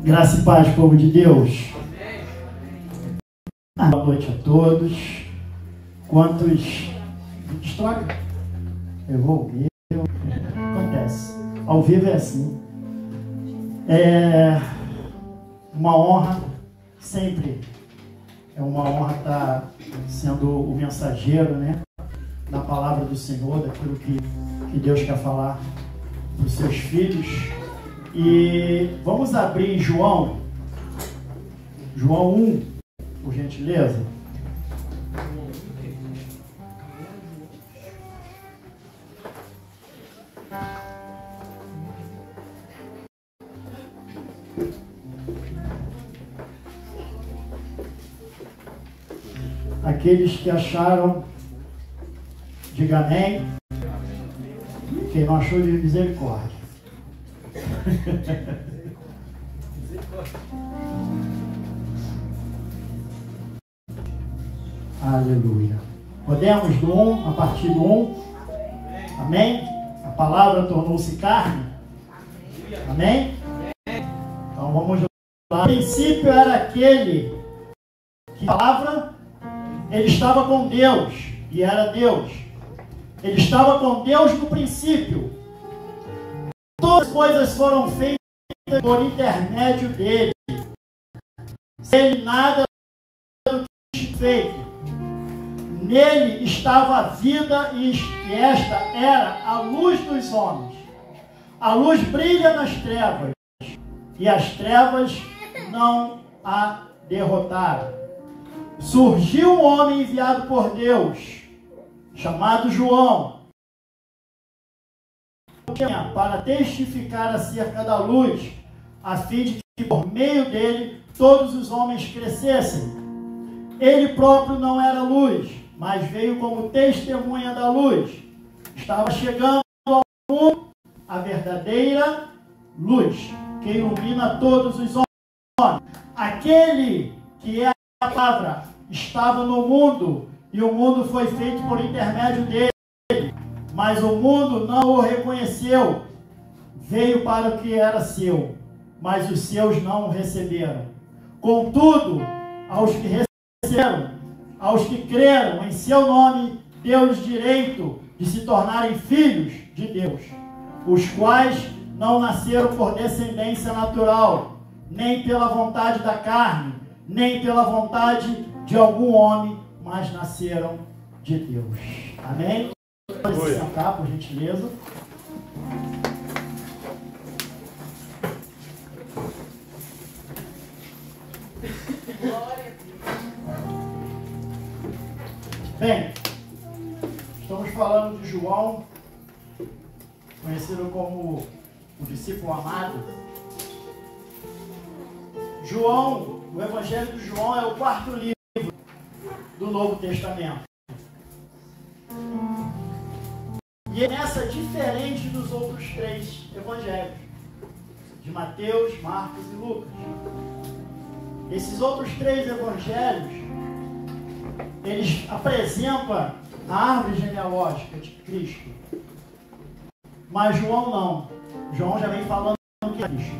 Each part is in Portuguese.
Graça e paz, povo de Deus. Boa noite a todos. Quantos... Destrói? Eu vou ouvir. Acontece. Ao vivo é assim. É uma honra, sempre é uma honra estar sendo o mensageiro, né, da palavra do Senhor, daquilo que Deus quer falar para os seus filhos. E vamos abrir João 1, por gentileza. Aqueles que acharam, diga amém. Quem não achou, de misericórdia. Aleluia. Podemos do 1, a partir do 1. Amém? A palavra tornou-se carne. Amém? Então vamos lá. O princípio era aquele que a palavra, ele estava com Deus e era Deus. Ele estava com Deus no princípio. Todas as coisas foram feitas por intermédio dele. Sem ele nada do que feito. Nele estava a vida e esta era a luz dos homens. A luz brilha nas trevas e as trevas não a derrotaram. Surgiu um homem enviado por Deus, chamado João, para testificar acerca da luz, a fim de que por meio dele todos os homens crescessem. Ele próprio não era luz, mas veio como testemunha da luz. Estava chegando ao mundo a verdadeira luz, que ilumina todos os homens. Aquele que é a palavra estava no mundo, e o mundo foi feito por intermédio dele, mas o mundo não o reconheceu. Veio para o que era seu, mas os seus não o receberam. Contudo, aos que receberam, aos que creram em seu nome, deu-lhes direito de se tornarem filhos de Deus, os quais não nasceram por descendência natural, nem pela vontade da carne, nem pela vontade de algum homem, mas nasceram de Deus. Amém? Pode se sentar, por gentileza. Bem, estamos falando de João, conhecido como o discípulo amado. João, o Evangelho de João é o 4º livro do Novo Testamento. E essa é diferente dos outros 3 evangelhos, de Mateus, Marcos e Lucas. Esses outros 3 evangelhos, eles apresentam a árvore genealógica de Cristo. Mas João não. João já vem falando que é Cristo.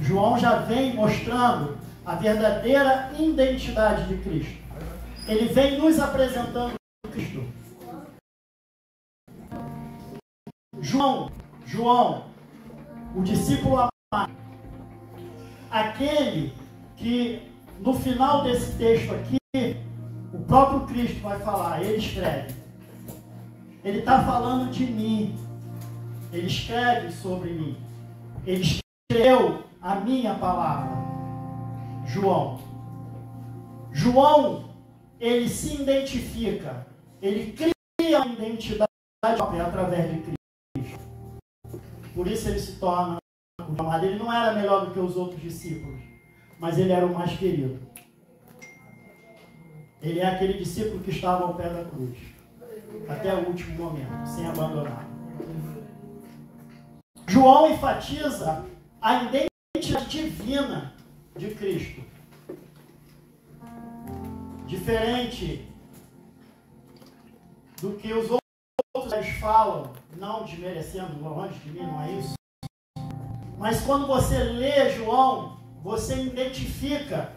João já vem mostrando a verdadeira identidade de Cristo. Ele vem nos apresentando Cristo. João, o discípulo amado, aquele que no final desse texto aqui, o próprio Cristo vai falar, ele escreve. Ele está falando de mim. Ele escreve sobre mim. Ele escreveu a minha palavra. João, ele se identifica. Ele cria uma identidade através de Cristo. Por isso ele se torna o amado. Ele não era melhor do que os outros discípulos, mas ele era o mais querido. Ele é aquele discípulo que estava ao pé da cruz, até o último momento, sem abandonar. João enfatiza a identidade divina de Cristo. Diferente do que os outros falam, não desmerecendo, longe de mim, não é isso. Mas quando você lê João, você identifica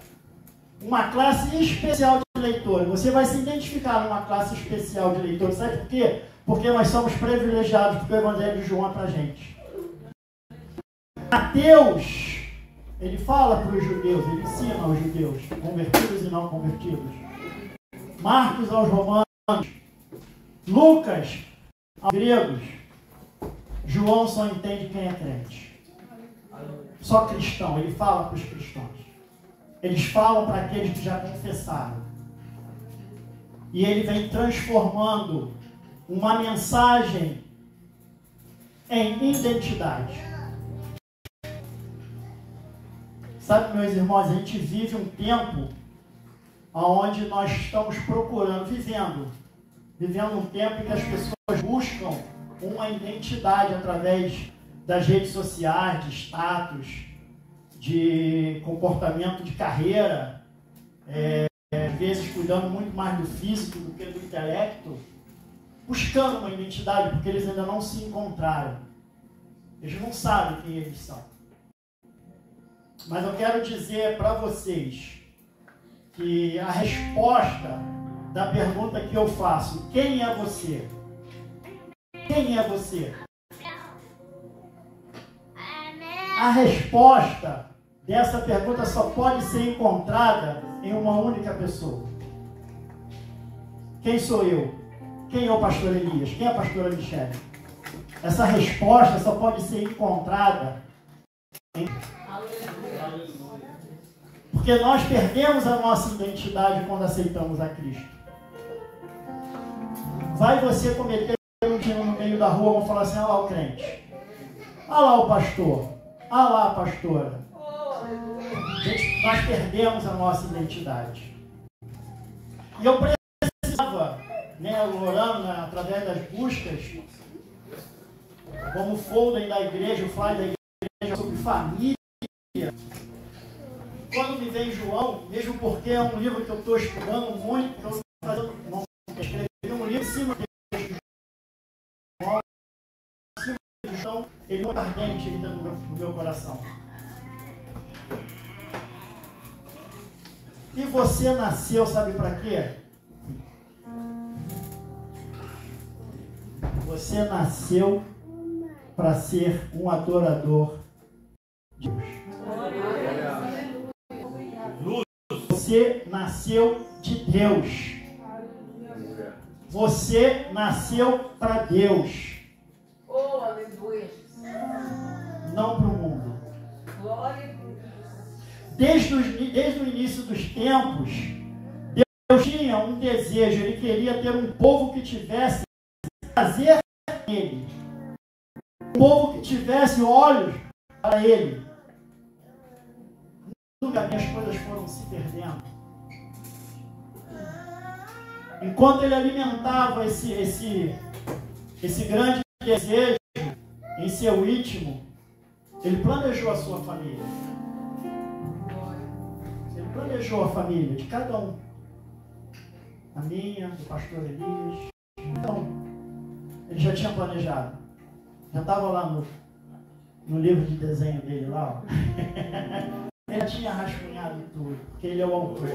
uma classe especial de leitores. Você vai se identificar numa classe especial de leitores. Sabe por quê? Porque nós somos privilegiados, porque o Evangelho de João é pra gente. Mateus, ele fala para os judeus, ele ensina aos judeus, convertidos e não convertidos. Marcos aos romanos, Lucas aos gregos. João só entende quem é crente. Só cristão, ele fala para os cristãos. Eles falam para aqueles que já confessaram. E ele vem transformando uma mensagem em identidade. Sabe, meus irmãos, a gente vive um tempo onde nós estamos procurando, vivendo um tempo em que as pessoas buscam uma identidade através das redes sociais, de status, de comportamento de carreira, às vezes cuidando muito mais do físico do que do intelecto, buscando uma identidade, porque eles ainda não se encontraram. Eles não sabem quem eles são. Mas eu quero dizer para vocês que a resposta da pergunta que eu faço, quem é você? Quem é você? A resposta dessa pergunta só pode ser encontrada em uma única pessoa. Quem sou eu? Quem é o pastor Elias? Quem é a pastora Michele? Essa resposta só pode ser encontrada em... Porque nós perdemos a nossa identidade quando aceitamos a Cristo. Vai você cometer um dia no meio da rua, vão falar assim, olha lá o crente, olha lá o pastor, olha lá a pastora. Nós perdemos a nossa identidade. E eu precisava, orando através das buscas, como o folder da igreja, o flyer da igreja sobre família. Quando me vem João, mesmo porque é um livro que eu estou estudando muito, que eu escrevi um livro em cima de João, então ele é muito ardente ainda no meu coração. E você nasceu, sabe para quê? Você nasceu para ser um adorador de Deus. Você nasceu de Deus. Você nasceu para Deus. Não para o mundo. Desde o início dos tempos, Deus tinha um desejo. Ele queria ter um povo que tivesse prazer nele. Um povo que tivesse olhos para ele. As coisas foram se perdendo. Enquanto ele alimentava esse grande desejo em seu íntimo, ele planejou a sua família. Ele planejou a família de cada um. A minha, do pastor Elias. Então, ele já tinha planejado. Já estava lá no livro de desenho dele lá, ó. Ele tinha rascunhado tudo, porque ele é o autor.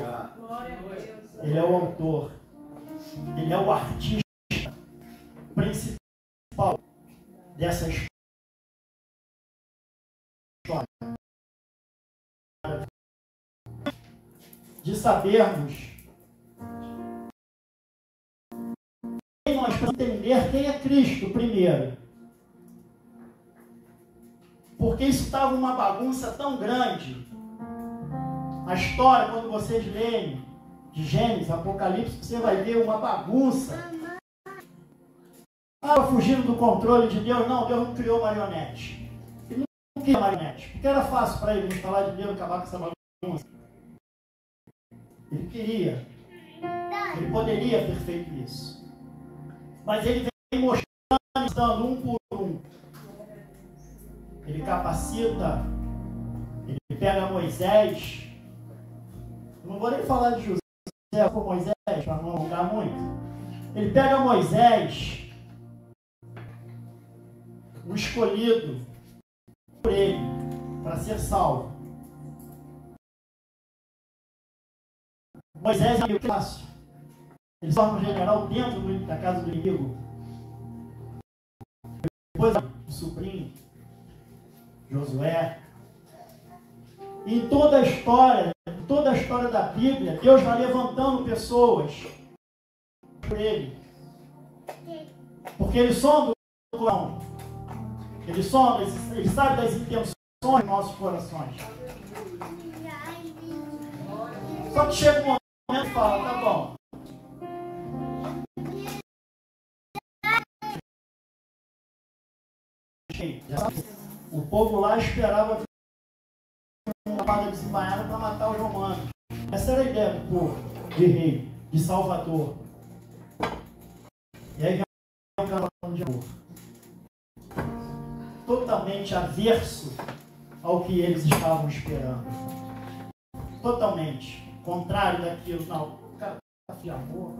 Ele é o autor. Ele é o artista principal dessa história. De sabermos quem nós precisamos entender quem é Cristo primeiro. Porque isso estava uma bagunça tão grande. A história, quando vocês leem de Gênesis, Apocalipse, você vai ver uma bagunça. Fugindo do controle de Deus. Não, Deus não criou marionete. Ele não queria marionete, porque era fácil para ele falar de Deus e acabar com essa bagunça. Ele queria. Ele poderia ter feito isso. Mas ele vem mostrando um por um. Ele capacita, ele pega Moisés. Não vou nem falar de José por Moisés, para não alongar muito. Ele pega Moisés, o escolhido por ele, para ser salvo. Moisés é fácil. Ele se torna um general dentro da casa do inimigo. Depois o sobrinho, Josué. Em toda a história da Bíblia, Deus vai levantando pessoas por ele. Porque ele sonda o coração. Ele sonda, ele sabe das intenções dos nossos corações. Só que chega um momento e fala, tá bom. O povo lá esperava uma espada desembainhada para matar os romanos. Essa era a ideia do povo, de rei, de salvador. E aí vem o cara falando de novo. Totalmente averso ao que eles estavam esperando. Totalmente. Contrário daquilo. Não, o cara de amor.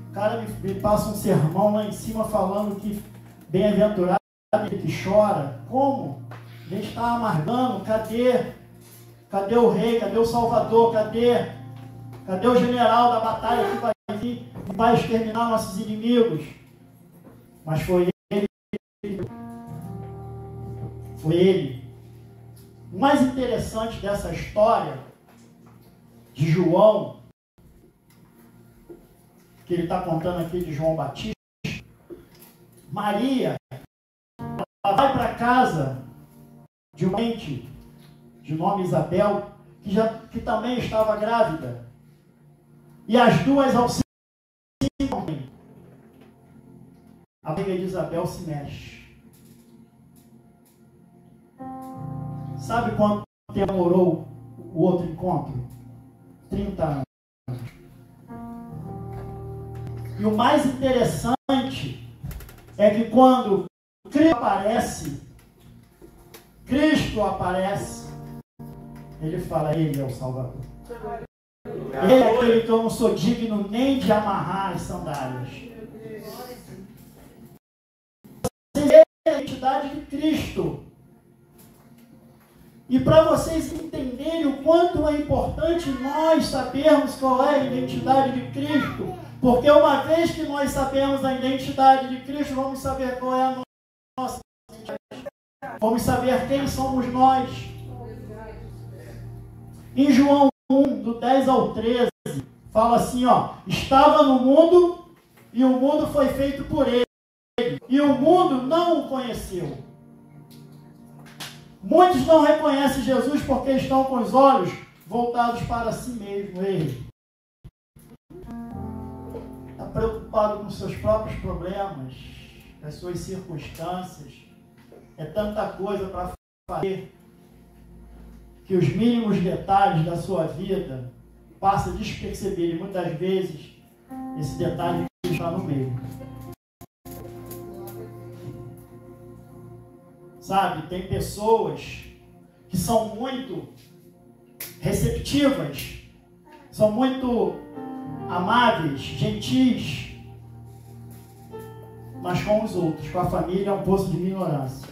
O cara me passa um sermão lá em cima falando que bem-aventurado ele que chora. Como? A gente está amargando. Cadê o rei? Cadê o salvador? Cadê o general da batalha que vai vir e vai exterminar nossos inimigos? Mas foi ele. Foi ele. O mais interessante dessa história de João, que ele está contando aqui de João Batista, Maria, ela vai para casa de uma ente de nome Isabel, que também estava grávida. E as duas ao se a barriga de Isabel se mexe. Sabe quanto tempo demorou o outro encontro? 30 anos. E o mais interessante é que quando Cristo aparece, ele fala, ele é o Salvador. Ele é aquele que eu não sou digno nem de amarrar as sandálias. Você vê a identidade de Cristo. E para vocês entenderem o quanto é importante nós sabermos qual é a identidade de Cristo, porque uma vez que nós sabemos a identidade de Cristo, vamos saber qual é a nossa identidade. Vamos saber quem somos nós. Em João 1, do 10 ao 13, fala assim, ó, estava no mundo e o mundo foi feito por ele, e o mundo não o conheceu. Muitos não reconhecem Jesus porque estão com os olhos voltados para si mesmo. Ele está preocupado com seus próprios problemas, com as suas circunstâncias. É tanta coisa para fazer que os mínimos detalhes da sua vida passa despercebido. E muitas vezes esse detalhe está no meio. Sabe, tem pessoas que são muito receptivas, são muito amáveis, gentis, mas com os outros, com a família, é um poço de ignorância.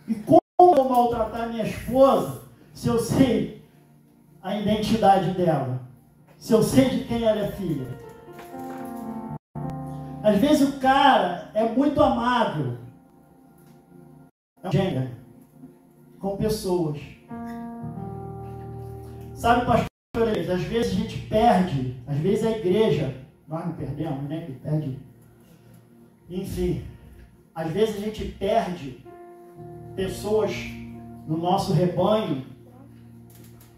E como eu vou maltratar minha esposa se eu sei a identidade dela? Se eu sei de quem ela é filha? Às vezes o cara é muito amável, é um gênero, com pessoas. Sabe, pastor, às vezes a gente perde, às vezes a igreja, nós não perdemos, né? Que perde. Enfim, às vezes a gente perde pessoas no nosso rebanho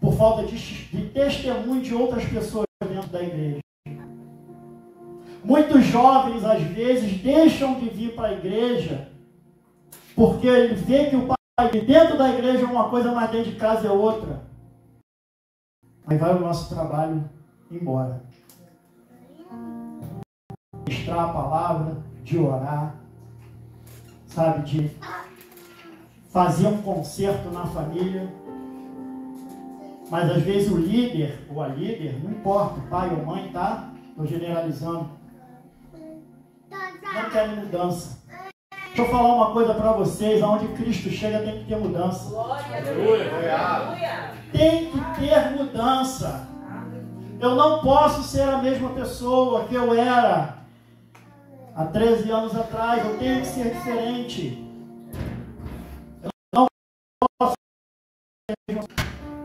por falta de testemunho de outras pessoas dentro da igreja. Muitos jovens, às vezes, deixam de vir para a igreja porque ele vê que o pai dentro da igreja é uma coisa, mas dentro de casa é outra. Aí vai o nosso trabalho embora. De ministrar a palavra, de orar, sabe, de fazer um concerto na família. Mas às vezes o líder, ou a líder, não importa, pai ou mãe, tá? Estou generalizando. Não querem mudança. eu falar uma coisa para vocês, aonde Cristo chega tem que ter mudança. Glória a Deus. Tem que ter mudança. Eu não posso ser a mesma pessoa que eu era há 13 anos atrás. Eu tenho que ser diferente. Eu não posso ser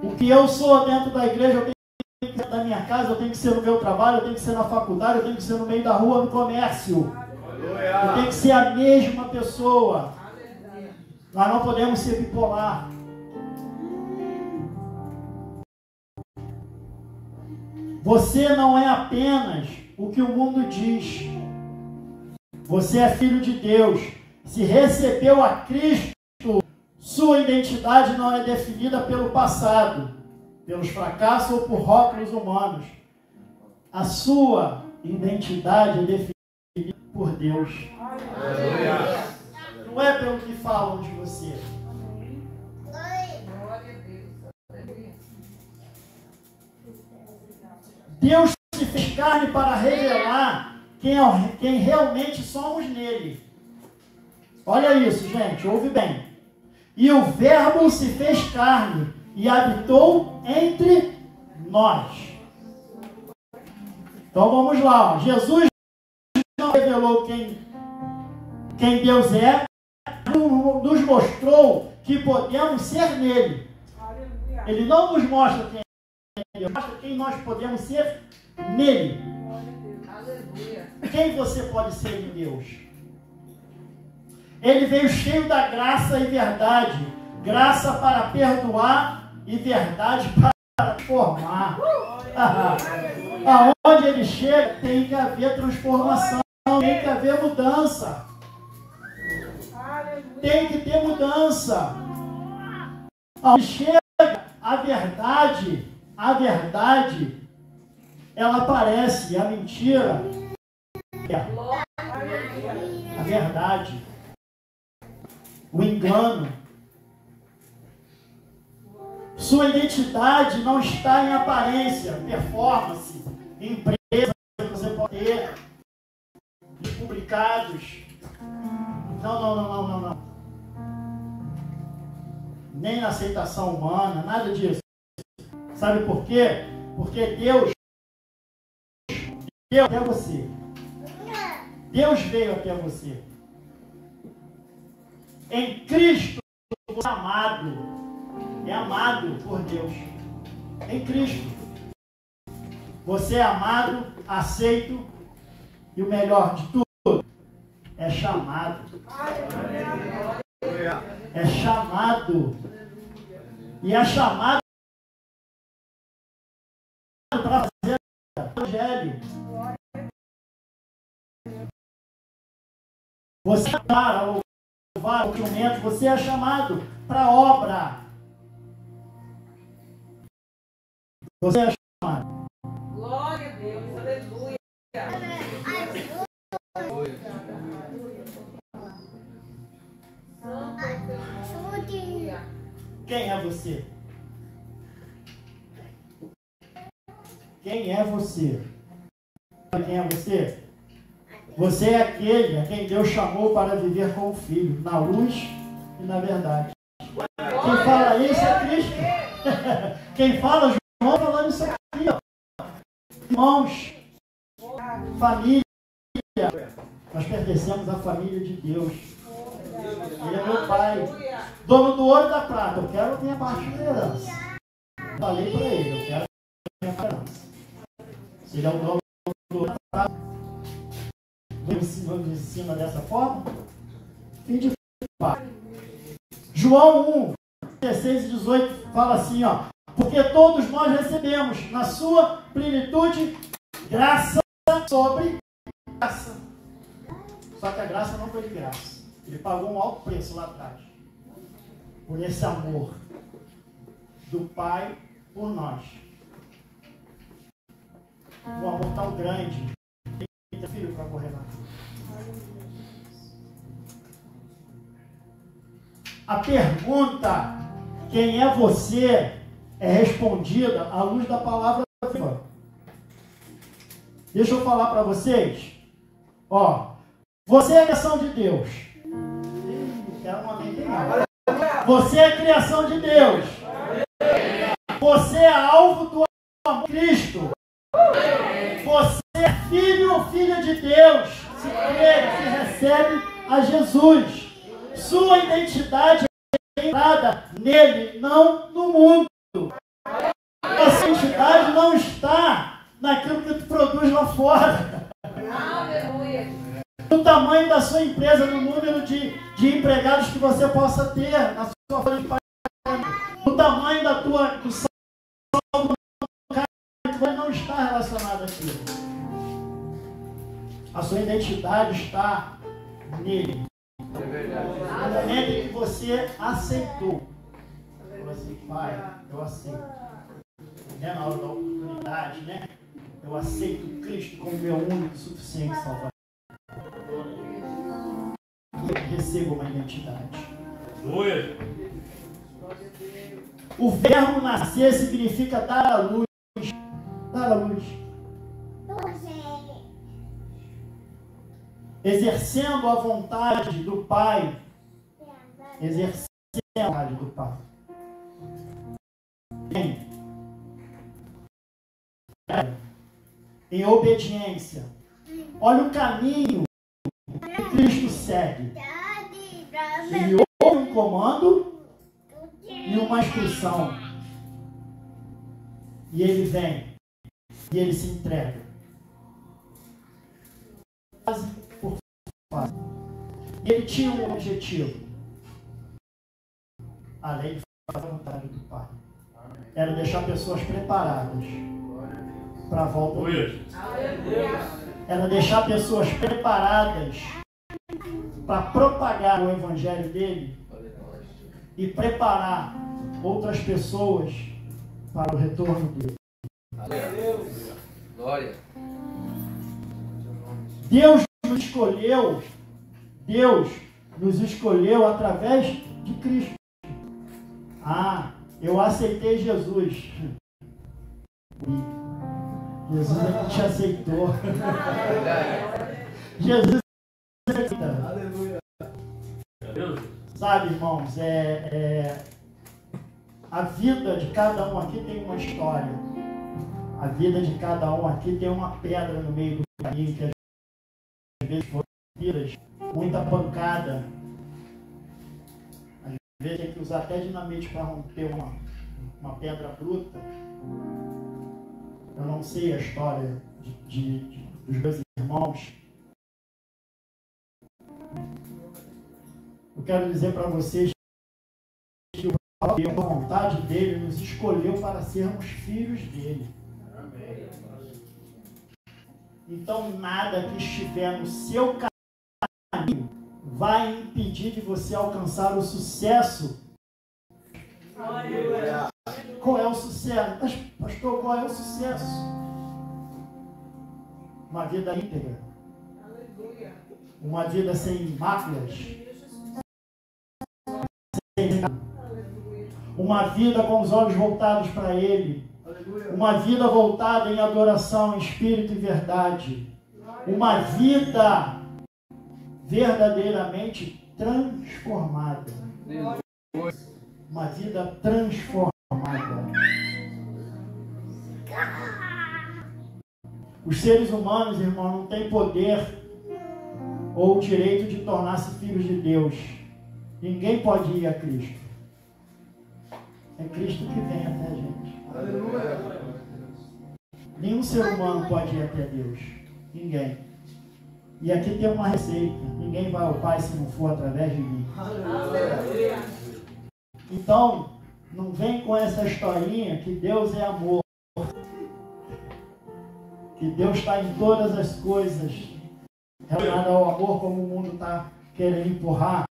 o que eu sou dentro da igreja, eu tenho que ser da minha casa, eu tenho que ser no meu trabalho, eu tenho que ser na faculdade, eu tenho que ser no meio da rua, no comércio. Eu tenho que ser a mesma pessoa. Nós não podemos ser bipolar. Você não é apenas o que o mundo diz. Você é filho de Deus. Se recebeu a Cristo, sua identidade não é definida pelo passado, pelos fracassos ou por rótulos humanos. A sua identidade é definida por Deus. Não é pelo que falam de você. Deus se fez carne para revelar quem realmente somos nele. Olha isso, gente, ouve bem. E o Verbo se fez carne e habitou entre nós. Então vamos lá. Ó. Jesus não revelou quem Deus é, nos mostrou que podemos ser nele. Ele não nos mostra quem é Deus, mostra quem nós podemos ser nele. Quem você pode ser em Deus? Ele veio cheio da graça e verdade. Graça para perdoar e verdade para formar. Aonde ele chega tem que haver transformação, tem que haver mudança. Tem que ter mudança. Aonde chega a verdade, ela aparece, a mentira é a verdade. O engano. Sua identidade não está em aparência, performance, empresa que você pode ter, de publicados. Não. Nem na aceitação humana, nada disso. Sabe por quê? Porque Deus veio até você. Deus veio até você. Em Cristo você é amado. É amado por Deus. Em Cristo. Você é amado, aceito e o melhor de tudo, é chamado. É chamado. E é chamado para fazer o evangelho. Você para o instrumento, você é chamado para a obra. Você é chamado. Glória a Deus, aleluia. Quem é você? Quem é você? Quem é você? Você é aquele a quem Deus chamou para viver com o Filho, na luz e na verdade. Quem fala isso é Cristo. Quem fala, João, falando isso aqui, ó. Irmãos, família, nós pertencemos à família de Deus. Ele é meu pai, dono do ouro e da prata. Eu quero a minha parte da herança. Falei para ele, eu quero a minha herança. Se ele é o dono do ouro e da prata, nos ensina dessa forma? Fim de pai. João 1, 16 e 18 fala assim, ó. Porque todos nós recebemos na sua plenitude graça sobre graça. Só que a graça não foi de graça. Ele pagou um alto preço lá atrás. Por esse amor do Pai por nós. Um amor tão grande. Tem que ter filho para correr lá. A pergunta, quem é você, é respondida à luz da palavra viva. Deixa eu falar para vocês. Ó, você é a criação de Deus. quero um amém aqui não. Você é criação de Deus. Você é alvo do amor de Cristo. Você é filho ou filha de Deus. Se crê, se recebe a Jesus. Sua identidade é entrada nele, não no mundo. A sua identidade não está naquilo que tu produz lá fora. Aleluia. No tamanho da sua empresa, no número de empregados que você possa ter, na sua folha de pagamento, no tamanho do saldo que não está relacionado àquilo. A sua identidade está nele. É verdade. No momento em que você aceitou. Falou assim, Pai, eu aceito. Na hora da oportunidade, né? Eu aceito Cristo como meu único e suficiente Salvador. E recebo uma identidade. O verbo nascer significa dar à luz. Dar à luz. Exercendo a vontade do Pai. Exercendo a vontade do Pai. Em obediência. Olha o caminho que Cristo segue. Ele ouve um comando e uma instrução. E ele vem. E ele se entrega. Fase por fase. Ele tinha um objetivo. Além de fazer a vontade do Pai. Era deixar pessoas preparadas para a volta dele. Era deixar pessoas preparadas para propagar o evangelho dele e preparar outras pessoas para o retorno dele. Glória. Deus nos escolheu através de Cristo. Eu aceitei Jesus. Jesus é que te aceitou. Jesus aceita. Aleluia. Sabe, irmãos, a vida de cada um aqui tem uma história. A vida de cada um aqui tem uma pedra no meio do caminho que às vezes foram vidas, muita pancada. Às vezes tem que usar até dinamite para romper uma pedra bruta. Eu não sei a história dos meus irmãos. Eu quero dizer para vocês que a vontade dele nos escolheu para sermos filhos dele. Então nada que estiver no seu caminho vai impedir de você alcançar o sucesso. Qual é o sucesso? Mas, pastor, qual é o sucesso? Uma vida íntegra. Uma vida sem máculas. Uma vida com os olhos voltados para Ele. Uma vida voltada em adoração, em espírito e verdade. Uma vida verdadeiramente transformada. Uma vida transformada. Os seres humanos, irmão, não têm poder ou o direito de tornar-se filhos de Deus. Ninguém pode ir a Cristo. É Cristo que vem até a gente. Aleluia. Nenhum ser humano pode ir até Deus. Ninguém. E aqui tem uma receita. Ninguém vai ao Pai se não for através de mim. Aleluia. Então, não vem com essa historinha que Deus é amor. Que Deus está em todas as coisas. Relacionado ao amor, como o mundo está querendo empurrar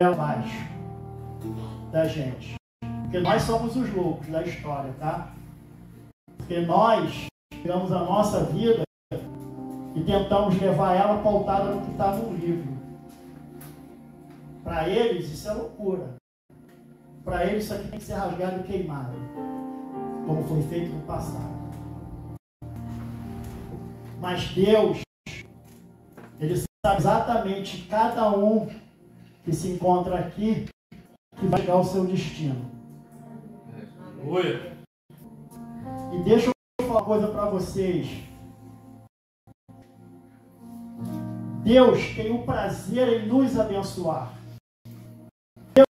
abaixo da gente. Porque nós somos os loucos da história, tá? Porque nós pegamos a nossa vida e tentamos levar ela pautada no que está no livro. Para eles, isso é loucura. Para eles, isso aqui tem que ser rasgado e queimado, como foi feito no passado. Mas Deus, Ele sabe exatamente cada um que se encontra aqui, que vai chegar ao seu destino. Aleluia. E deixa eu falar uma coisa para vocês. Deus tem o prazer em nos abençoar. Deus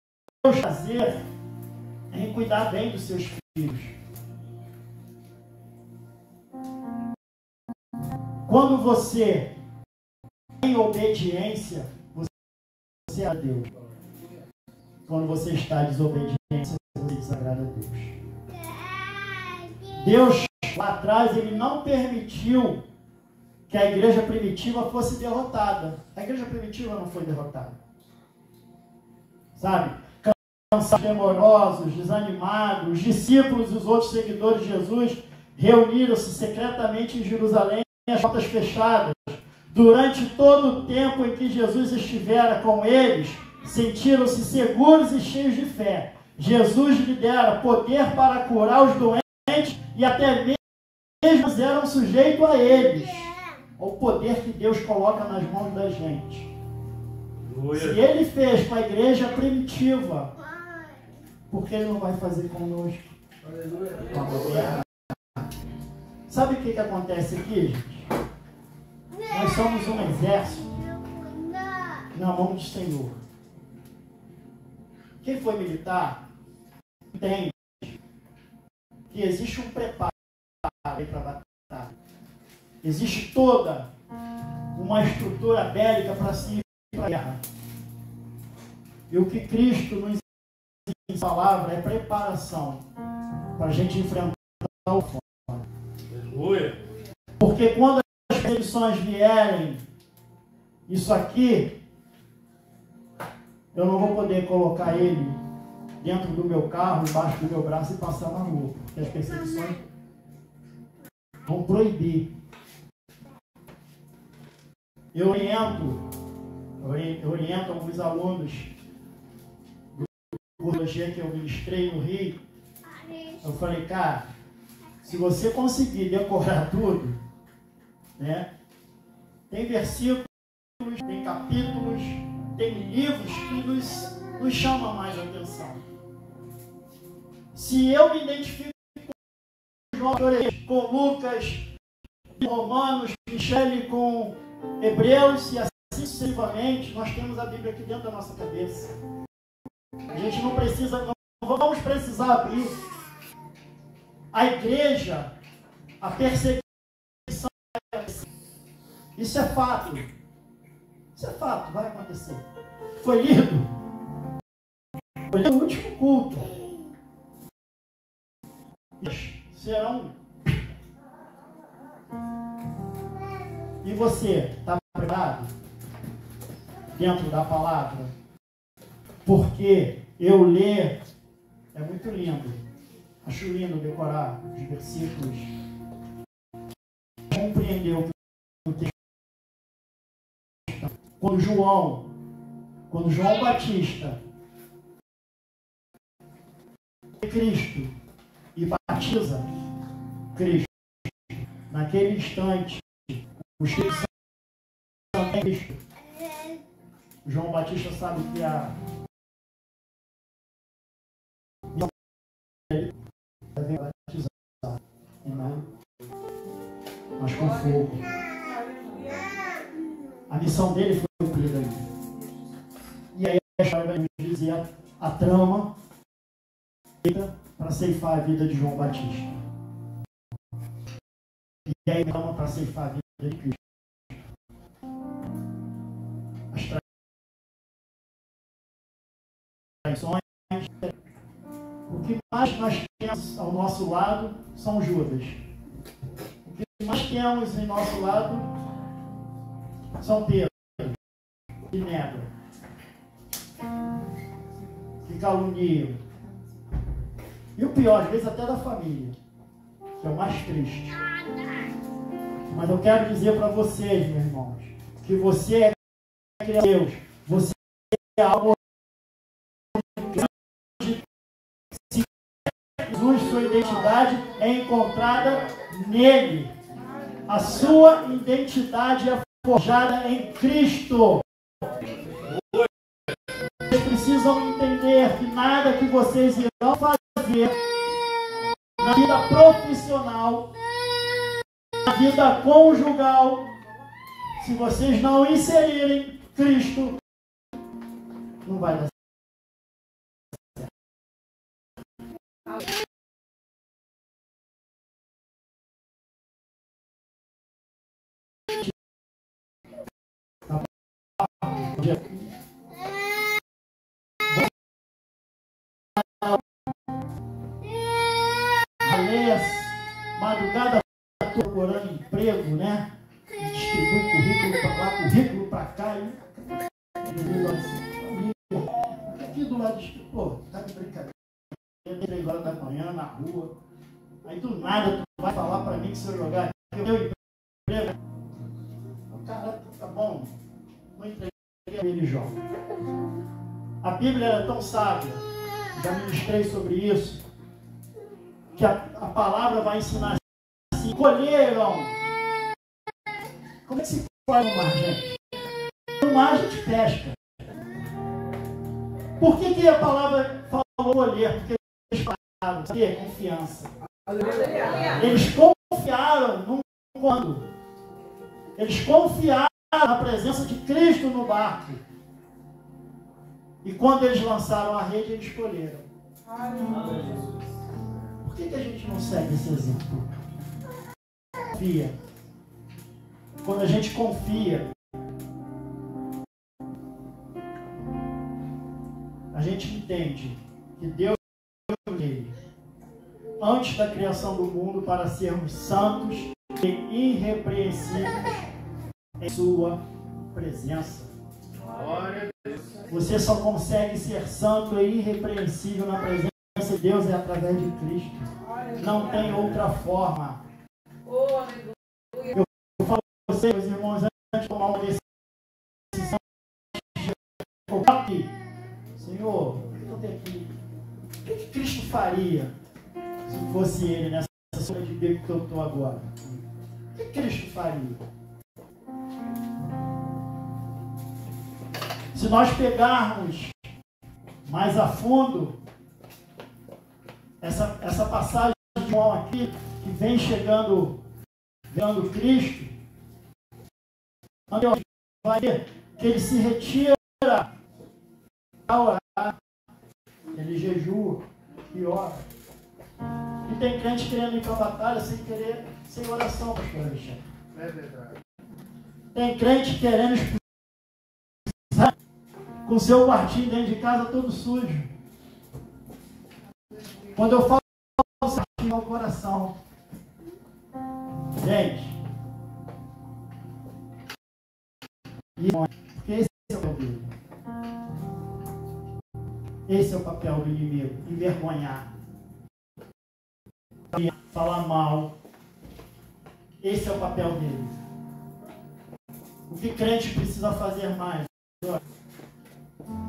tem o prazer em cuidar bem dos seus filhos. Quando você tem obediência, você é a Deus. Quando você está desobediente, você desagrada a Deus. Deus, lá atrás, Ele não permitiu que a igreja primitiva fosse derrotada. A igreja primitiva não foi derrotada. Sabe? Cansados, demorosos, desanimados, os discípulos e os outros seguidores de Jesus reuniram-se secretamente em Jerusalém, as portas fechadas. Durante todo o tempo em que Jesus estivera com eles, sentiram-se seguros e cheios de fé. Jesus lhe dera poder para curar os doentes e até mesmo eram sujeitos a eles. O poder que Deus coloca nas mãos da gente. Se Ele fez com a igreja primitiva, por que Ele não vai fazer conosco? Sabe o que acontece aqui, gente? Nós somos um exército na mão do Senhor. Quem foi militar entende que existe um preparo para a batalha. Existe toda uma estrutura bélica para se ir para a guerra. E o que Cristo nos ensina em palavra é preparação para a gente enfrentar o fogo. Porque quando as perseguições vierem, isso aqui, eu não vou poder colocar ele dentro do meu carro, embaixo do meu braço e passar na rua. Porque as perseguições vão proibir. Eu oriento alguns alunos do Teologia que eu ministrei no Rio. Eu falei, cara, se você conseguir decorar tudo, né? Tem versículos, tem capítulos, tem livros que nos chamam mais a atenção. Se eu me identifico com João, com Lucas, com Romanos, Michele com Hebreus e assim sucessivamente, nós temos a Bíblia aqui dentro da nossa cabeça. A gente não precisa, não vamos precisar abrir. A igreja, a perseguição, isso é fato. Isso é fato, vai acontecer. Foi lido. Foi lido no último culto. Serão. E você, está preparado? Dentro da palavra? Porque eu ler é muito lindo. Acho lindo decorar os versículos. Compreender o que quando João Batista Cristo e batiza Cristo, naquele instante o Espírito Santo é Cristo. João Batista sabe que a deve batizar, mas com fogo. A missão dele foi cumprida ali. E aí a história vai dizer a trama para ceifar a vida de João Batista. E aí a trama para ceifar a vida de Cristo. As traições. O que mais nós temos ao nosso lado são Judas. O que mais temos em nosso lado são Pedro, que negam, que caluniam. E o pior, às vezes até da família, que é o mais triste. Mas eu quero dizer para vocês, meus irmãos, que você é criado de Deus, você é algo de Jesus, sua identidade é encontrada nele. A sua identidade é forjada em Cristo. precisam entender que nada que vocês irão fazer na vida profissional, na vida conjugal, se vocês não inserirem Cristo, não vai dar certo. Madrugada procurando emprego, né? Distribui currículo para lá, currículo para cá. E aqui do lado de pô, tá de brincadeira. 3 horas da manhã na rua. Aí do nada tu vai falar para mim que se eu jogar aqui, o meu emprego. O cara, tá bom, não entreguei, ele joga. A Bíblia era tão sábia, já ministrei sobre isso, que a palavra vai ensinar assim: colheram. Como é que se colhe no mar, gente? No mar a gente pesca. Por que a palavra falou colher? Porque eles falaram, sabe? Confiança. Eles confiaram num quando. Eles confiaram na presença de Cristo no barco. E quando eles lançaram a rede, eles colheram. Por que a gente não segue esse exemplo? Confia. Quando a gente confia, a gente entende que Deus veio antes da criação do mundo para sermos santos e irrepreensíveis em sua presença. Você só consegue ser santo e irrepreensível na presença de Deus é através de Cristo. Não tem outra forma. Eu falo para vocês, meus irmãos, antes de tomar uma decisão, Senhor, o que Cristo faria se fosse Ele nessa situação de beco que eu estou agora? O que Cristo faria? Se nós pegarmos mais a fundo essa passagem de João aqui, que vem chegando Cristo, vai ver que ele se retira a orar, ele jejua e ora. E tem crente querendo ir para a batalha sem oração, pastor Alexandre. É verdade. Tem crente querendo expulsar com seu quartinho dentro de casa todo sujo. Quando eu falo certinho ao coração, gente, porque esse é o papel dele. Esse é o papel do inimigo: envergonhar, falar mal. Esse é o papel dele. O que crente precisa fazer mais?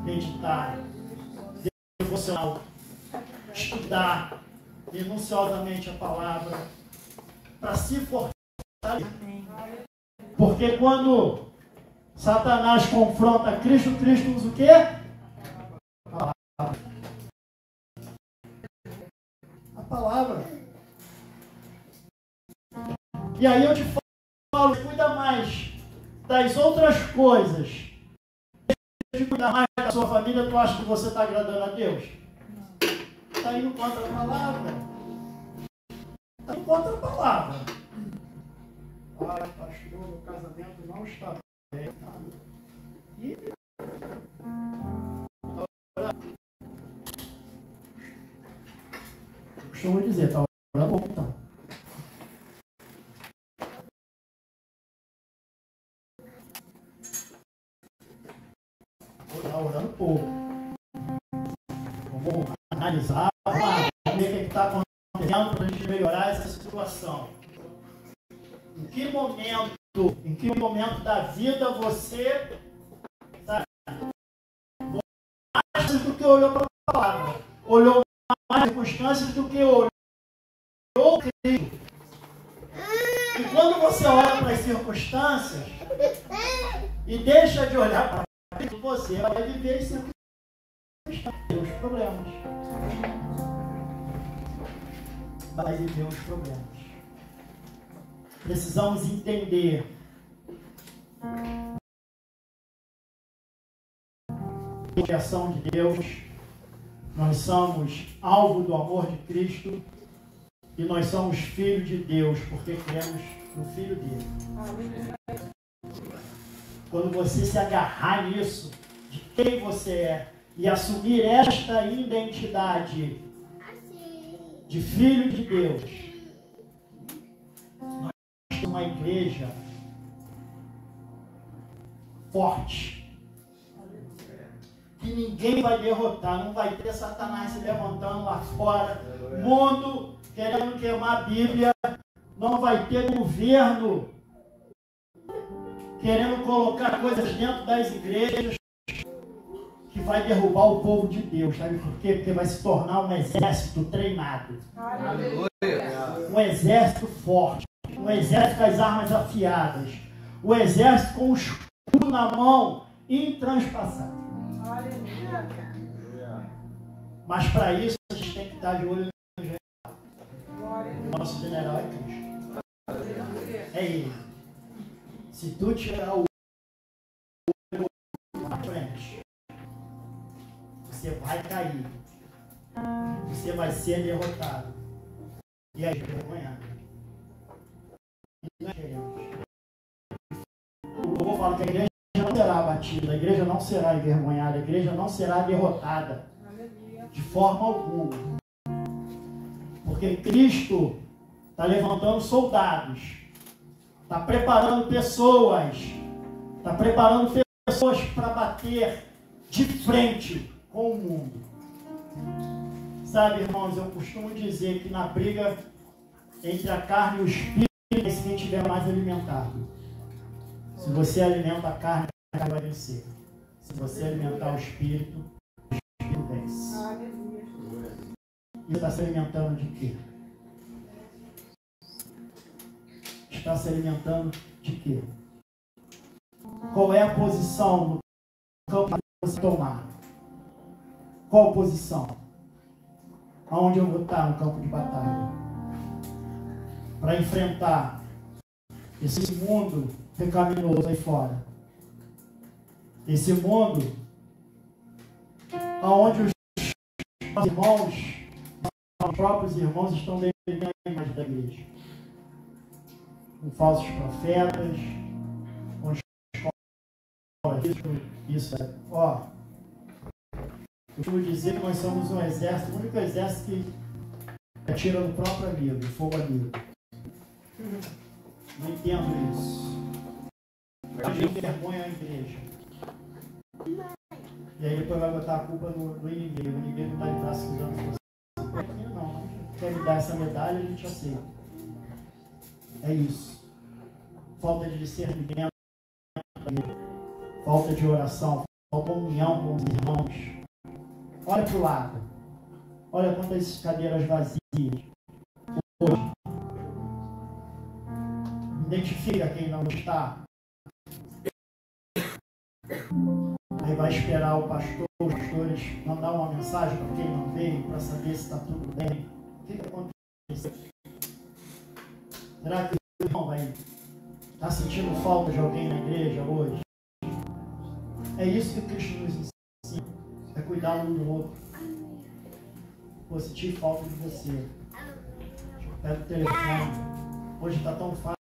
Meditar, devocional, estudar minuciosamente a palavra, para se fortalecer. Porque quando Satanás confronta Cristo, Cristo usa o quê? A palavra. E aí eu te falo, cuida mais das outras coisas. De cuidar mais da sua família, tu acha que você está agradando a Deus? Está indo contra a palavra. Está indo contra a palavra. Ai, pastor, meu casamento não está bem. E eu costumo dizer, está orando bom, então. Está orando pouco. Vamos analisar, ver o que está acontecendo para a gente melhorar essa situação. Em que momento da vida você está mais do que olhou para a palavra, olhou mais circunstâncias do que olhou Cristo. E quando você olha para as circunstâncias e deixa de olhar para Cristo, você vai viver em circunstâncias. viver os problemas. Vai viver os problemas. Precisamos entender a criação de Deus. Nós somos alvo do amor de Cristo e nós somos filhos de Deus porque cremos no Filho dele. Quando você se agarrar nisso, de quem você é, e assumir esta identidade de filho de Deus, nós temos uma igreja forte, que ninguém vai derrotar, não vai ter Satanás se levantando lá fora, mundo querendo queimar a Bíblia, não vai ter governo querendo colocar coisas dentro das igrejas que vai derrubar o povo de Deus. Sabe por quê? Porque vai se tornar um exército treinado. Aleluia. Um exército forte. Um exército com as armas afiadas. Um exército com o escudo na mão, intraspassável. Mas para isso a gente tem que estar de olho no general. O nosso general é Cristo. É Ele. Se tu tirar o olho na frente, você vai cair. Você vai ser derrotado. E aí, envergonhado. E nós queremos. O povo fala que a igreja não será abatida, a igreja não será envergonhada, a igreja não será derrotada. De forma alguma. Porque Cristo está levantando soldados. Está preparando pessoas. Está preparando pessoas para bater de frente com o mundo. Sabe, irmãos, eu costumo dizer que na briga entre a carne e o espírito, é quem estiver mais alimentado. Se você alimenta a carne vai vencer. Se você alimentar o espírito vence. E está se alimentando de quê? Está se alimentando de quê? Qual é a posição no campo que você tomar? Qual posição? Aonde eu vou estar no campo de batalha? Para enfrentar esse mundo pecaminoso aí fora. Esse mundo onde os irmãos, os próprios irmãos, estão devendo a imagem da igreja. Com falsos profetas, com escolas, isso. Ó, eu costumo dizer que nós somos um exército, o único exército que atira no próprio amigo, fogo amigo. Não entendo isso. A gente envergonha a igreja. E aí depois vai botar a culpa no inimigo. O inimigo está de braço cruzando você. Não quer me dar essa medalha, a gente aceita. É isso. Falta de discernimento, falta de oração, falta de comunhão com os irmãos. Olha para o lado. Olha quantas cadeiras vazias. Hoje. Identifica quem não está. Aí vai esperar o pastor, os pastores mandar uma mensagem para quem não veio, para saber se está tudo bem. O que aconteceu? Será que o irmão vai estar sentindo falta de alguém na igreja hoje? É isso que Cristo nos ensina. É cuidar um do outro. Pô, senti falta de você. Pega o telefone. Hoje está tão fácil.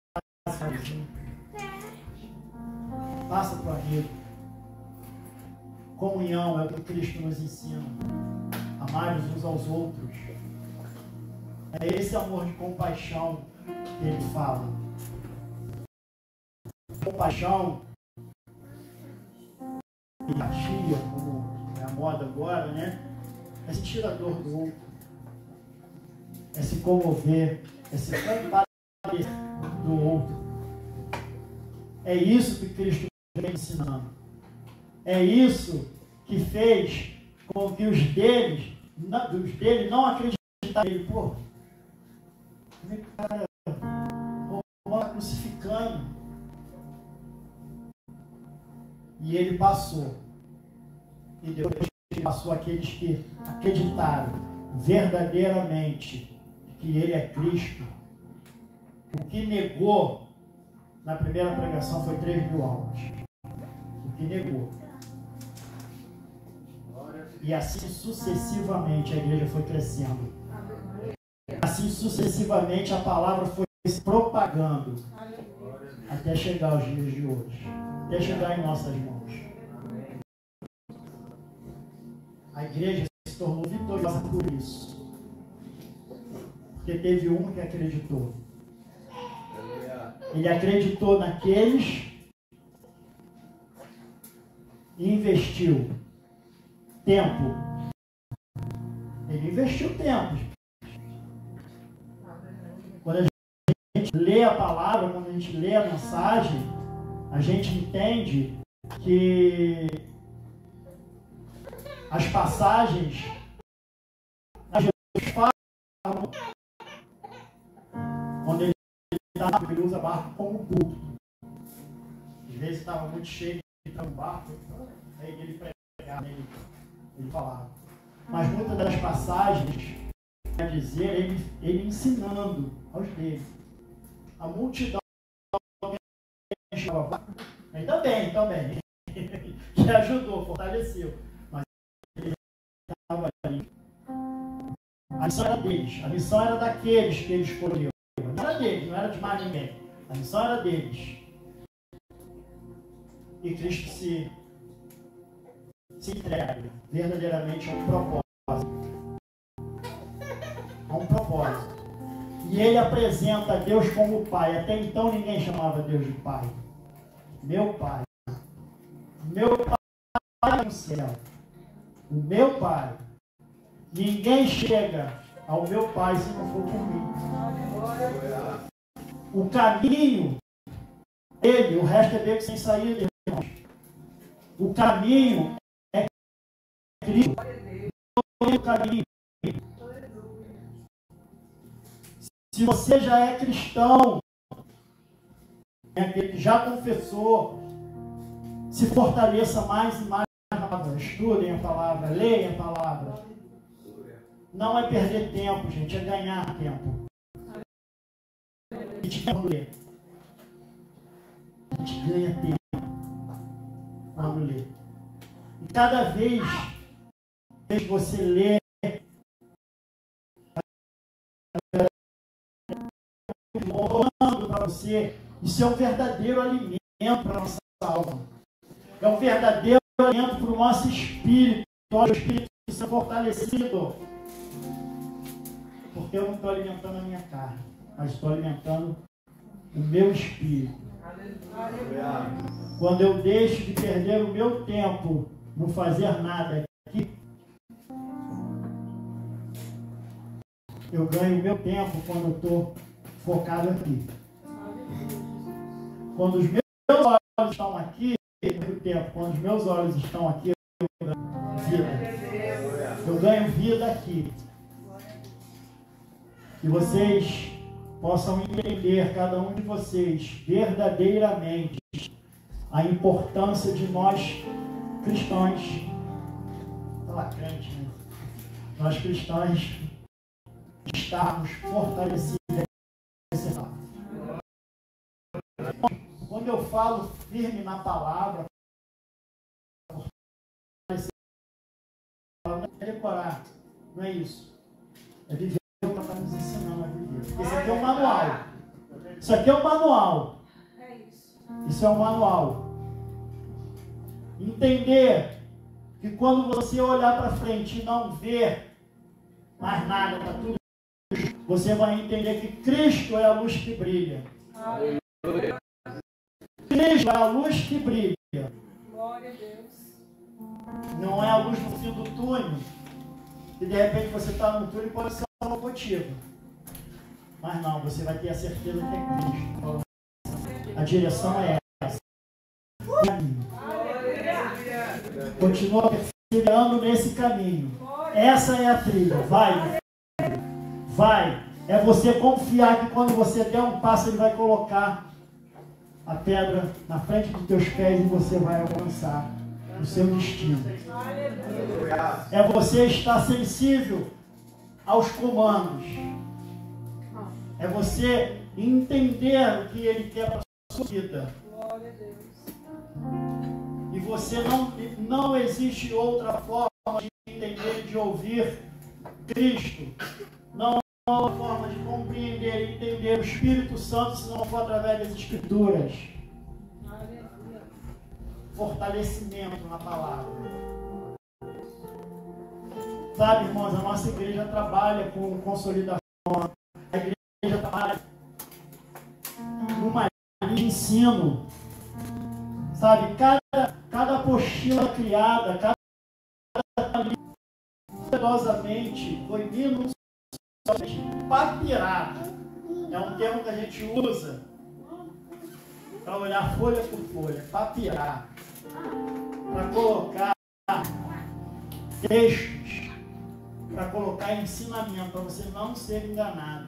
Passa para o amigo. Comunhão é o que Cristo nos ensina. Amar uns aos outros. É esse amor de compaixão que ele fala. Compaixão, empatia, como é a moda agora, né? É sentir a dor do outro. É se comover. É se compadecer do outro. É isso que Cristo vem ensinando. É isso que fez com que os dele não acreditassem nele. Pô, como é que o cara está crucificando? E ele passou. E Deus passou aqueles que acreditaram verdadeiramente que Ele é Cristo. O que negou na primeira pregação foi 3.000 almas. O que negou. E assim sucessivamente a igreja foi crescendo. Assim sucessivamente a palavra foi se propagando até chegar aos dias de hoje, até chegar em nossas mãos. A igreja se tornou vitoriosa por isso, porque teve um que acreditou. Ele acreditou naqueles e investiu tempo. Ele investiu tempo. Quando a gente lê a palavra, quando a gente lê a mensagem, a gente entende que as passagens Jesus fala quando ele usa barco como púlpito. Às vezes estava muito cheio de um barco, aí ele pregava, ele falava. Mas muitas das passagens, quer dizer, ele ensinando aos dele. A multidão ainda bem, também, que ajudou, fortaleceu. Mas ele estava ali. A missão era deles, a missão era daqueles que ele escolheu. Não era deles, não era de mais ninguém. A missão era deles. E Cristo se entrega verdadeiramente a um propósito. A um propósito. E ele apresenta Deus como Pai. Até então ninguém chamava Deus de Pai. Meu Pai. Meu Pai no céu. O meu Pai. Ninguém chega ao meu Pai se não for por mim. O caminho dele, o resto é beco sem saída, irmãos. O caminho é Cristo. O caminho. Se você já é cristão, aquele que já confessou, se fortaleça mais e mais na palavra. Estudem a palavra, leiam a palavra. Não é perder tempo, gente, é ganhar tempo. A gente quando lê. A gente ganha tempo quando lê. E cada vez que você lê, para você, isso é um verdadeiro alimento para a nossa alma. É um verdadeiro alimento para o nosso espírito. O espírito ser fortalecido. Porque eu não estou alimentando a minha carne, mas estou alimentando o meu espírito. Quando eu deixo de perder o meu tempo no fazer nada aqui, eu ganho o meu tempo quando eu estou focado aqui. Quando os meus olhos estão aqui, eu tempo. Quando os meus olhos estão aqui, eu ganho vida. Eu ganho vida aqui. Que vocês possam entender, cada um de vocês, verdadeiramente, a importância de nós cristãos, crente, né? Nós cristãos estarmos fortalecidos. Quando eu falo firme na palavra, não é decorar, não é isso. É viver o que está nos ensinando a viver. Esse aqui é um manual. Isso aqui é um manual. Isso é um manual. Entender que quando você olhar para frente e não ver mais nada, está tudo, você vai entender que Cristo é a luz que brilha. Aleluia. Cristo é a luz que brilha. Glória a Deus. Não é a luz no fim do túnel. E de repente você está no túnel e pode ser um motivo. Mas não, você vai ter a certeza que é Cristo. A direção é essa. Continua perseverando nesse caminho. Essa é a trilha. Vai. Vai. É você confiar que quando você der um passo, Ele vai colocar a pedra na frente dos teus pés e você vai alcançar o seu destino. É você estar sensível aos comandos. É você entender o que Ele quer para a sua vida. Glória a Deus. E você não existe outra forma de entender, de ouvir Cristo. Não há outra forma de compreender e entender o Espírito Santo se não for através das Escrituras. Aleluia. Fortalecimento na palavra. Sabe, irmãos, a nossa igreja trabalha com consolidação. A igreja trabalha numa linha de ensino. Sabe, cada apostila criada, cada livro, cuidadosamente, foi minuciosamente papirado. É um termo que a gente usa para olhar folha por folha, papirar, para colocar textos, para colocar ensinamento, para você não ser enganado.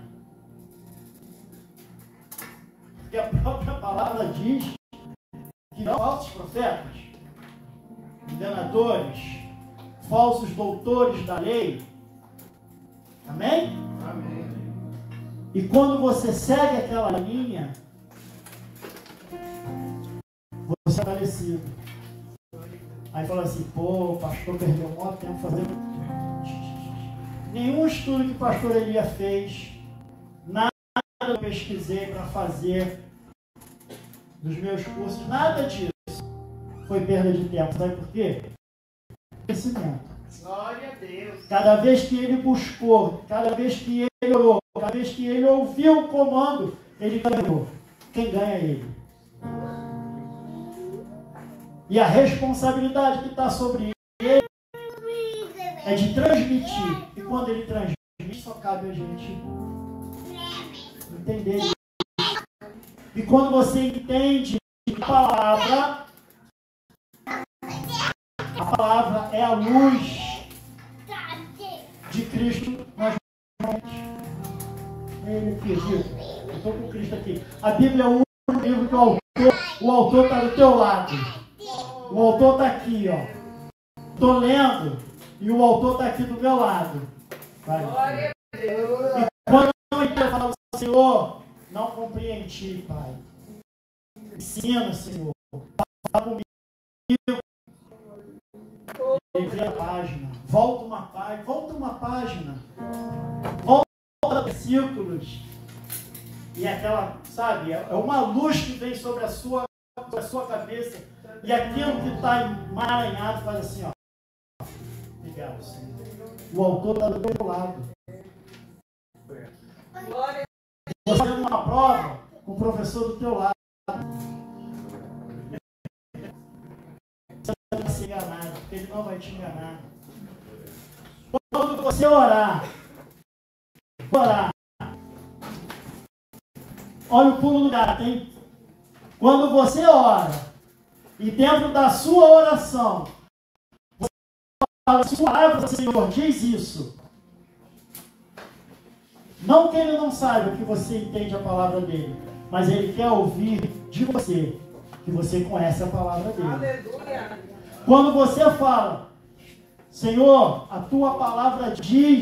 Porque a própria palavra diz que falsos profetas, enganadores, falsos doutores da lei. Amém? Amém. E quando você segue aquela linha, você é falecido. Aí fala assim, pô, o pastor perdeu um monte de tempo fazendo. Nenhum estudo que o pastor Elia fez, nada que eu pesquisei para fazer dos meus cursos, nada disso foi perda de tempo. Sabe por quê? Conhecimento. Glória a Deus. Cada vez que ele buscou, cada vez que ele orou, cada vez que ele ouviu o comando, ele ganhou. Quem ganha é ele. E a responsabilidade que está sobre ele é de transmitir. E quando ele transmite, só cabe a gente entender isso. E quando você entende a palavra é a luz de Cristo nas mãos. Ele aqui, eu estou com Cristo aqui. A Bíblia é o único livro que o autor está do teu lado. O autor está aqui, ó. Estou lendo e o autor está aqui do meu lado. Vai. Glória a Deus. E quando eu entendo, falo, Senhor, não compreendi, Pai. Ensina, Senhor. Fala comigo. Entrei a página. Volta uma página. Volta versículos. E aquela, sabe, é uma luz que vem sobre a sua cabeça. E aquilo que está emaranhado faz assim, ó. Obrigado, Senhor. O autor está do teu lado. Glória Você fazendo uma prova com o professor do teu lado. Você não vai se enganar, porque ele não vai te enganar. Quando você orar, olha o pulo do gato, hein? Quando você ora, e dentro da sua oração, você fala, sua palavra, Senhor, diz isso. Não que ele não saiba que você entende a palavra dele, mas ele quer ouvir de você, que você conhece a palavra dele. Aleluia. Quando você fala, Senhor, a tua palavra diz,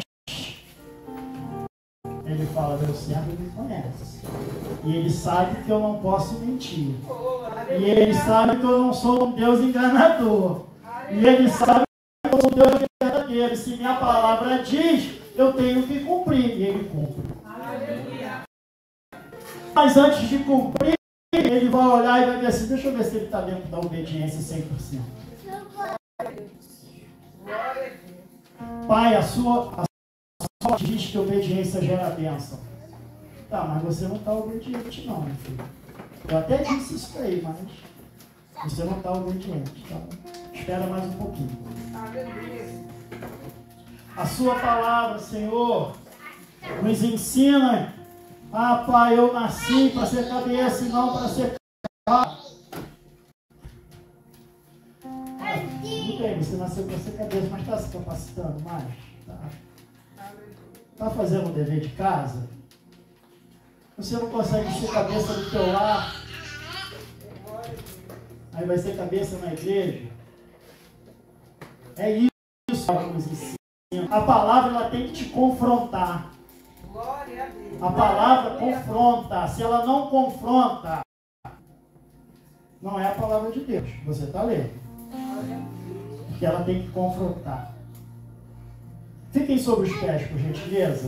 ele fala, meu servo me conhece. E ele sabe que eu não posso mentir. E ele sabe que eu não sou um Deus enganador. E ele sabe que eu sou um Deus verdadeiro. Se minha palavra diz, eu tenho que cumprir. E ele cumpre. Aleluia. Mas antes de cumprir, ele vai olhar e vai ver assim, deixa eu ver se ele está dentro da obediência 100%. Pai, a sua diz que obediência gera bênção. Tá, mas você não está obediente não, meu filho. Eu até disse isso aí, mas você não está obediente. Então, espera mais um pouquinho. Aleluia. A sua palavra, Senhor, nos ensina. Ah, Pai, eu nasci para ser cabeça e não para ser cauda. Tudo bem, você nasceu para ser cabeça, mas está se capacitando mais? Está fazendo o dever de casa? Você não consegue ser cabeça do teu lar? Aí vai ser cabeça na igreja? É isso nos ensina. A palavra ela tem que te confrontar. Glória a Deus. A palavra confronta. Se ela não confronta, não é a palavra de Deus. Você está lendo. Porque ela tem que confrontar. Fiquem sobre os pés, por gentileza.